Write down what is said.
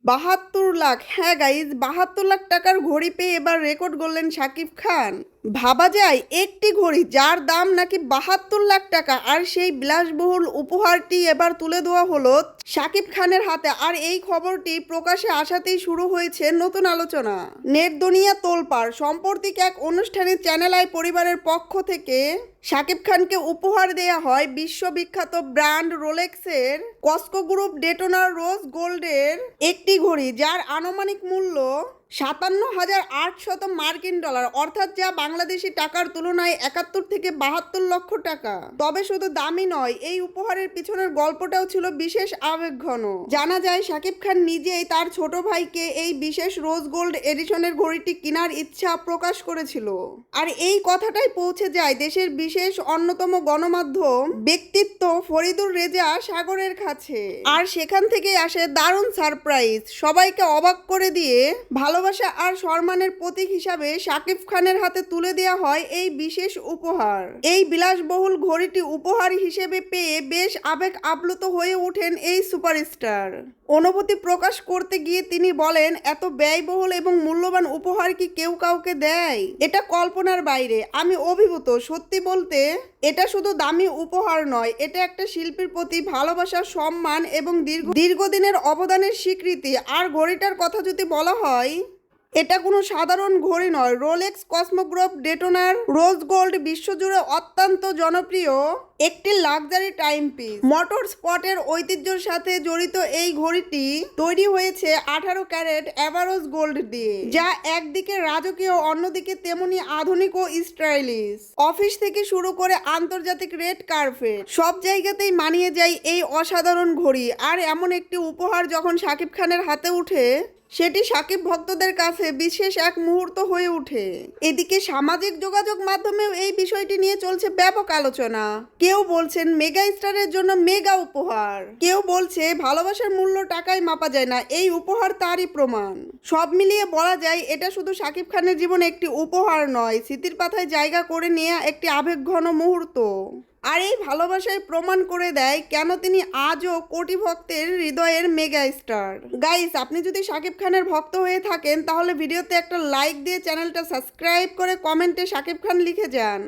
৭২ লাখ। হ্যাঁ গাইজ, ৭২ লাখ টাকার ঘড়ি পেয়ে এবার রেকর্ড গড়লেন শাকিব খান। ভাবা যায় একটি ঘড়ি যার দাম নাকি ৭২ লাখ টাকা, আর সেই বিলাসবহুল উপহারটি এবার তুলে দেওয়া হলো শাকিব খানের হাতে। আর এই খবরটি প্রকাশে আসাতেই শুরু হয়েছে নতুন আলোচনা। নেট দুনিয়া তোলপাড়। সাম্প্রতিক এক অনুষ্ঠানে চ্যানেল আই পরিবারের পক্ষ থেকে শাকিব খানকে উপহার দেয়া হয় বিশ্ববিখ্যাত ব্র্যান্ড রোলেক্সের কস্কো গ্রুপ ডেটোনার রোজ গোল্ডের একটি ঘড়ি, যার আনুমানিক মূল্য ৫৭,৮০০ মার্কিন ডলার, অর্থাৎ যা বাংলাদেশি টাকার তুলনায় ৭১ থেকে ৭২ লক্ষ টাকা। তবে শুধু দামই নয়, এই উপহারের পিছনের গল্পটাও ছিল বিশেষ আবেগঘন। জানা যায় শাকিব খান নিজেই তার ছোট ভাইকে এই বিশেষ রোজ গোল্ড এডিশনের ঘড়িটি কেনার ইচ্ছা প্রকাশ করেছিল। আর এই কথাটাই পৌঁছে যায় দেশের বিশেষ অন্যতম গণমাধ্যম ব্যক্তিত্ব ফরিদুর রেজা সাগরের কাছে। আর সেখান থেকেই আসে দারুণ সারপ্রাইজ। সবাইকে অবাক করে দিয়ে ভালোবাসা আর সম্মানের প্রতীক হিসাবে শাকিব খানের হাতে তুলে দেওয়া হয় এই বিশেষ উপহার। এই বিলাসবহুল ঘড়িটি উপহার হিসেবে পেয়ে বেশ আবেগ আপ্লুত হয়ে ওঠেন এই সুপারস্টার। অনুভূতি প্রকাশ করতে গিয়ে তিনি বলেন, এত ব্যয়বহুল এবং মূল্যবান উপহার কি কেউ কাউকে দেয়? এটা কল্পনার বাইরে। আমি অভিভূত। সত্যি বলতে এটা শুধু দামি উপহার নয়, এটা একটা শিল্পীর প্রতি ভালোবাসা, সম্মান এবং দীর্ঘদিনের অবদানের স্বীকৃতি। আর ঘড়িটার কথা যদি বলা হয়, এটা কোনো সাধারণ ঘড়ি নয়। রোলেক্স কসমোগ্রাফ ডেটোনার রোজ গোল্ড বিশ্বজুড়ে অত্যন্ত জনপ্রিয় একটি লাক্সারি টাইম পিস। মোটর স্পটের ঐতিহ্যের সাথে জড়িত এই ঘড়িটি তৈরি হয়েছে 18 ক্যারেট এভারোজ গোল্ড দিয়ে, যা একদিকে রাজকীয়, অন্যদিকে তেমনি আধুনিক ও স্টাইলিশ। অফিস থেকে শুরু করে আন্তর্জাতিক রেড কার্পেট সব জায়গাতেই মানিয়ে যায় এই অসাধারণ ঘড়ি। আর এমন একটি উপহার যখন শাকিব খানের হাতে উঠে, সেটি শাকিব ভক্তদের কাছে বিশেষ এক মুহূর্ত হয়ে ওঠে। এদিকে সামাজিক যোগাযোগ মাধ্যমেও এই বিষয়টি নিয়ে চলছে ব্যাপক আলোচনা। কেউ বলছেন মেগা স্টারের জন্য মেগা উপহার, কেউ বলছে ভালোবাসার মূল্য টাকায় মাপা যায় না, এই উপহার তারই প্রমাণ। সব মিলিয়ে বলা যায় এটা শুধু শাকিব খানের জীবনে একটি উপহার নয়, স্মৃতির পাতায় জায়গা করে নেওয়া একটি আবেগঘন মুহূর্ত। আর এই ভালোবাসায় প্রমাণ করে দেয় কেন তিনি আজও কোটি ভক্তের হৃদয়ের মেগা স্টার। গাইস, আপনি যদি শাকিব খানের ভক্ত হয়ে থাকেন তাহলে ভিডিওতে একটা লাইক দিয়ে চ্যানেলটা সাবস্ক্রাইব করে কমেন্টে শাকিব খান লিখে যান।